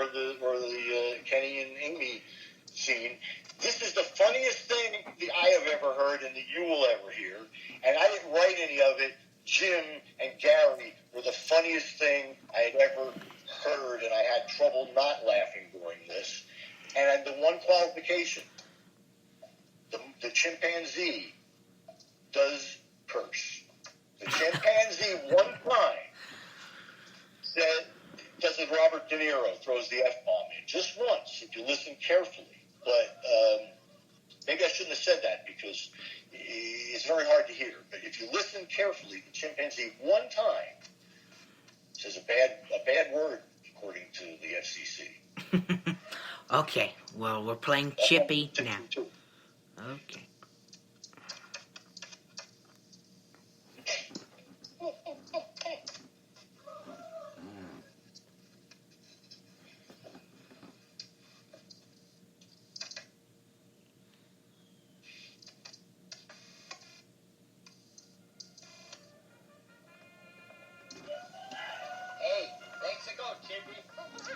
the Kenny and Amy scene. This is the funniest thing that I have ever heard and that you will ever hear. And I didn't write any of it. Jim and Gary were the funniest thing I had ever heard, and I had trouble not laughing during this. And the one qualification, the chimpanzee does curse. The chimpanzee one time said, does it Robert De Niro, throws the F-bomb in. Just once, if you listen carefully. But maybe I shouldn't have said that because it's very hard to hear. But if you listen carefully, the chimpanzee one time says a bad word, according to the FCC. Okay, well, we're playing Chippy now. Okay.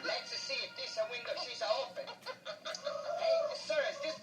Let's see if this window she's open. Hey, sir, is this...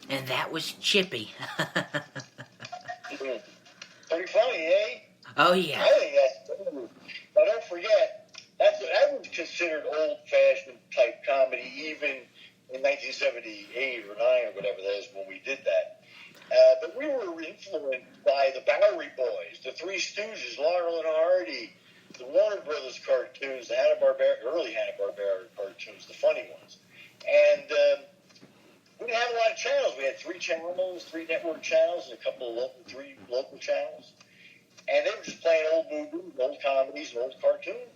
And that was Chippy. Pretty funny, eh? Oh, yeah. I think that's cool. But don't forget, that was considered old-fashioned type comedy even in 1978 or 9 or whatever that is when we did that. But we were influenced by the Bowery Boys, the Three Stooges, Laurel and Hardy, the Warner Brothers cartoons, the early Hanna-Barbera cartoons, the funny ones. And we didn't have a lot of channels. We had 3 channels, 3 network channels, and a couple of 3 local channels. And they were just playing old movies, old comedies, and old cartoons.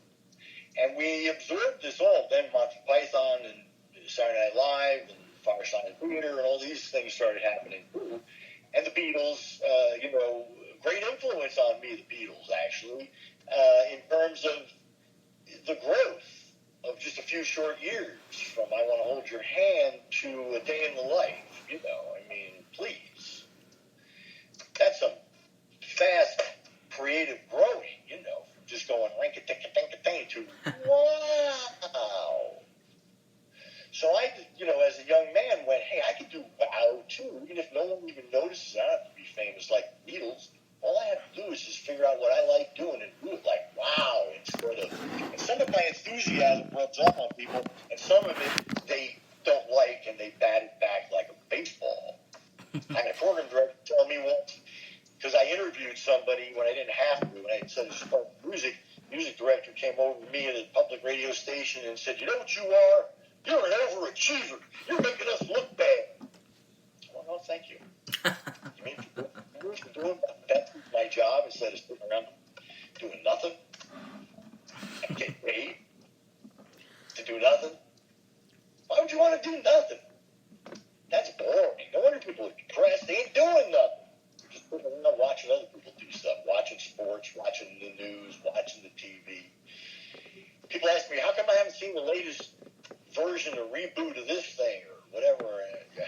And we absorbed this all. Then Monty Python and Saturday Night Live and Fireside Theater and all these things started happening too. And the Beatles, great influence on me, the Beatles, actually, in terms of the growth of just a few short years from I Want to Hold Your Hand to A Day in the Life. Please. That's some fast, creative growing, from just going rank-a-tink-a-tink-a-tink to wow. So I, as a young man went, hey, I could do wow too, even if no one even notices. I don't have to be famous like the Beatles. All I have to do is just figure out what I like doing and do it like wow instead of. And some of my enthusiasm rubs off on people, and some of it they don't like and they bat it back like a baseball. I had a program director tell me once, because I interviewed somebody when I didn't have to, and I said, music director came over to me at a public radio station and said, you know what you are? You're an overachiever. You're making us look bad. Well, no, thank you. You mean for doing my job instead of sitting around doing nothing? And get paid to do nothing? Why would you want to do nothing? That's boring. No wonder people are depressed. They ain't doing nothing. They're just sitting around watching other people do stuff, watching sports, watching the news, watching the TV. People ask me, how come I haven't seen the latest version or reboot of this thing or whatever?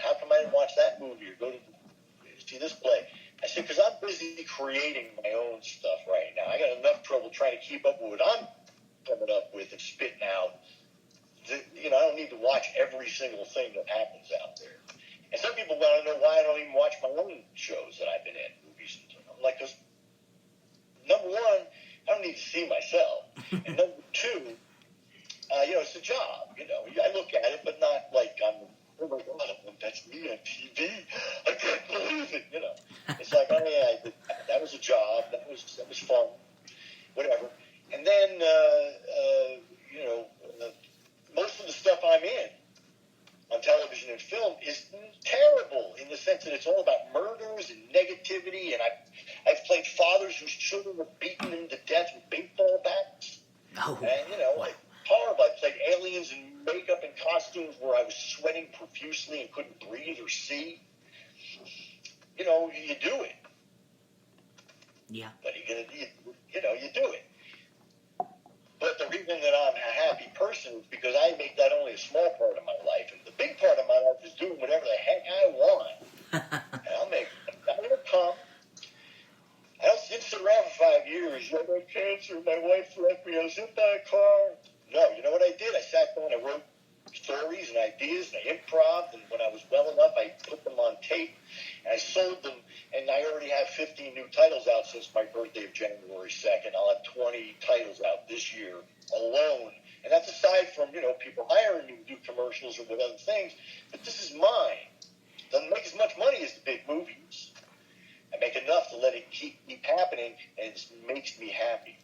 How come I didn't watch that movie or go to see this play? I said, because I'm busy creating my own stuff right now. I got enough trouble trying to keep up with what I'm coming up with and spitting out. I don't need to watch every single thing that happens out there. And some people want to know why I don't even watch my own shows that I've been in, movies and stuff. I'm like, because number one, I don't need to see myself. And number two, it's a job. I look at it, but not like I'm, oh my God, that's me on TV. I can't believe it. It's like, oh yeah, that was a job. That was fun. Whatever. And then, most of the stuff I'm in on television and film is terrible in the sense that it's all about murders and negativity. And I've played fathers whose children were beaten them to death with baseball bats. Oh, and like horrible. I played aliens in makeup and costumes where I was sweating profusely and couldn't breathe or see. You do it. Yeah. But you do it. But the reason that I'm a happy person is because I make that only a small part of my life. And the big part of my life is doing whatever the heck I want. And I'm going to come. I didn't sit around for 5 years. I got cancer. My wife left me. I was hit by a car. No, you know what I did? I sat down and I wrote stories and ideas and I improv. And when I was well enough, I put them on tape and I sold them. And I already have 15 new titles out since my birthday of January 2nd. I'll have 20 titles out this year alone. And that's aside from, people hiring me to do commercials or with other things. But this is mine. Doesn't make as much money as the big movies. I make enough to let it keep happening, and it makes me happy.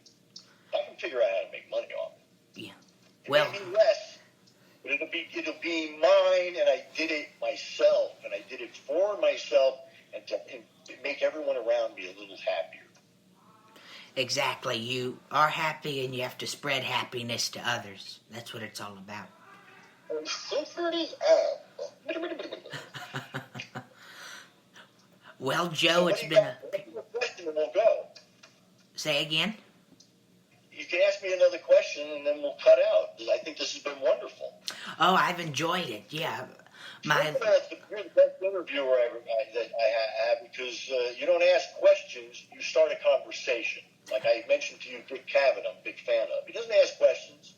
I can figure out how to make money off it. Yeah. Well, it may be less, but it'll be mine, and I did it myself, and I did it for myself, and to make everyone around me a little happier. Exactly. You are happy, and you have to spread happiness to others. That's what it's all about. Well, Joe, it's been a... question and we'll go. Say again? You can ask me another question and then we'll cut out. I think this has been wonderful. Oh, I've enjoyed it, yeah. You're the best interviewer that I have because you don't ask questions, you start a conversation. Like I mentioned to you, Dick Cavett, I'm a big fan of. He doesn't ask questions.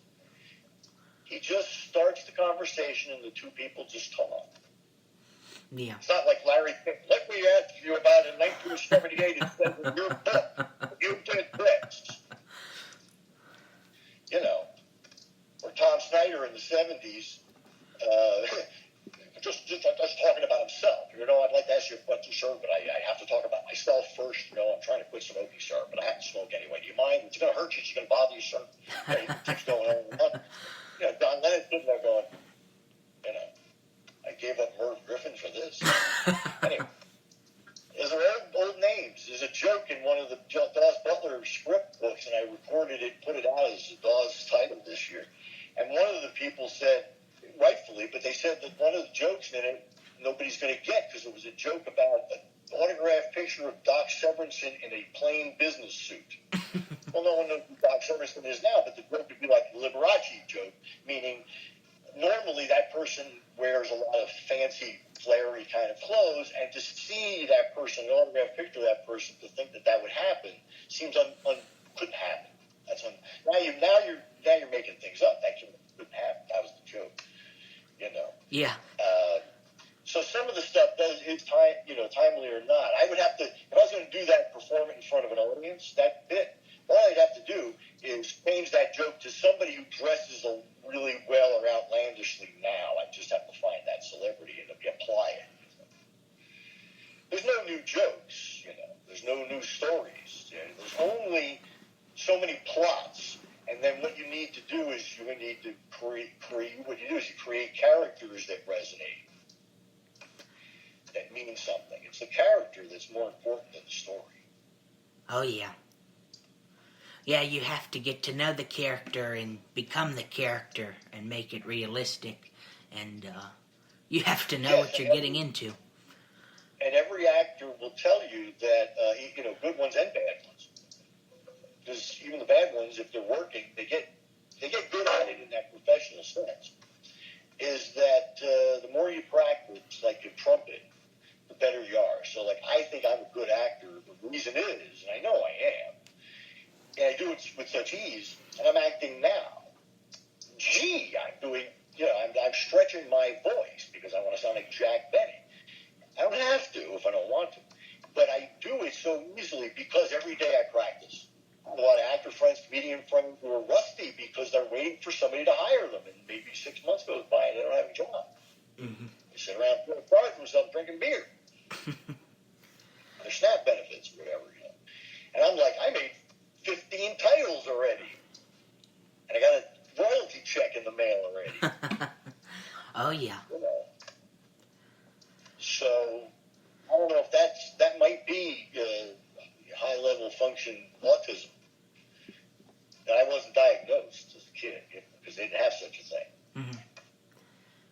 He just starts the conversation and the two people just talk. Yeah. It's not like Larry King. Let me ask you about in 1978 instead of your book. You did this. You know, or Tom Snyder in the 70s, just talking about himself. You know, I'd like to ask you a question, sir, but I have to talk about myself first. You know, I'm trying to quit smoking, sir, but I have to smoke anyway. Do you mind? It's going to hurt you. It's going to bother you, sir. You know, he keeps going on and on. You know, Don Lennon's sitting there going, you know, I gave up Merv Griffin for this. Anyway, those are old names. There's a joke in one of the Dawes Butler script books, and I recorded it, put it out as the Dawes title this year. And one of the people said, rightfully, but they said that one of the jokes in it nobody's going to get because it was a joke about an autographed picture of Doc Severinsen in a plain business suit. Well, no one knows who Doc Severinsen is now, but the joke would be like the Liberace joke, meaning normally that person wears a lot of fancy, flary kind of clothes, and to see that person, an autographed picture of that person, to think that that would happen seems couldn't happen. Now you're making things up. That couldn't happen. That was the joke, you know. Yeah. So some of the stuff is timely or not. I would have to, if I was going to do that, perform it in front of an audience, that bit, all I'd have to do is change that joke to somebody who dresses really well or outlandishly now. I just have to find that celebrity and apply it. There's no new jokes, you know. There's no new stories. There's only so many plots. And then what you need to do is create characters that resonate, that mean something. It's the character that's more important than the story. Oh, yeah. Yeah, you have to get to know the character and become the character and make it realistic. And you have to know what you're getting into. And every actor will tell you that, good ones and bad ones. Because even the bad ones, if they're working, they get good at it in that professional sense. Is that the more you practice, like your trumpet, the better you are. So, like, I think I'm a good actor. The reason is, and I know I am, and I do it with such ease, and I'm acting now. I'm doing, I'm stretching my voice because I want to sound like Jack Benny. I don't have to if I don't want to, but I do it so easily because every day I practice. I have a lot of actor friends, comedian friends who are rusty because they're waiting for somebody to hire them, and maybe 6 months goes by and they don't have a job. Mm-hmm. They sit around apart from themselves drinking beer. Their SNAP benefits or whatever, you know. And I'm like, I made 15 titles already. And I got a royalty check in the mail already. Oh, yeah. You know. So, I don't know if that might be high-level function autism. And I wasn't diagnosed as a kid because they didn't have such a thing. Mm-hmm.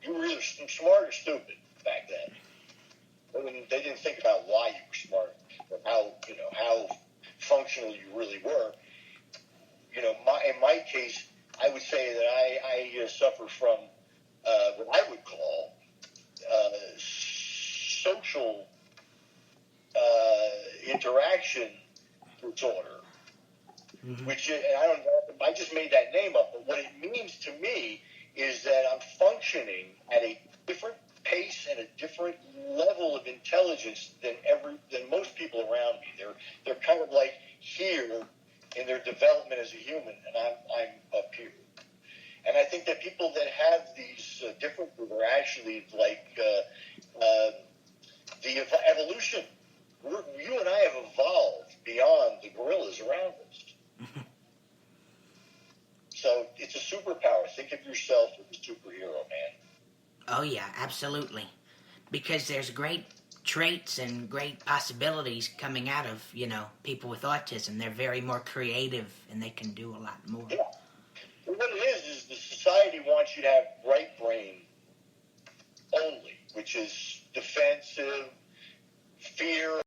You were either smart or stupid back then. I mean, they didn't think about why you were smart or how functional you really were. You know, in my case, I would say that I suffer from what I would call social interaction disorder, mm-hmm. Which and I don't know. I just made that name up, but what it means to me is that I'm functioning at a different pace and a different level of intelligence than most people around me. They're kind of like here in their development as a human, and I'm up here. And I think that people that have these differences are actually like the evolution. You and I have evolved beyond the gorillas around us. So it's a superpower. Think of yourself as a superhero, man. Oh, yeah, absolutely. Because there's great traits and great possibilities coming out of, people with autism. They're very more creative and they can do a lot more. Yeah. But what it is the society wants you to have right brain only, which is defensive, fear.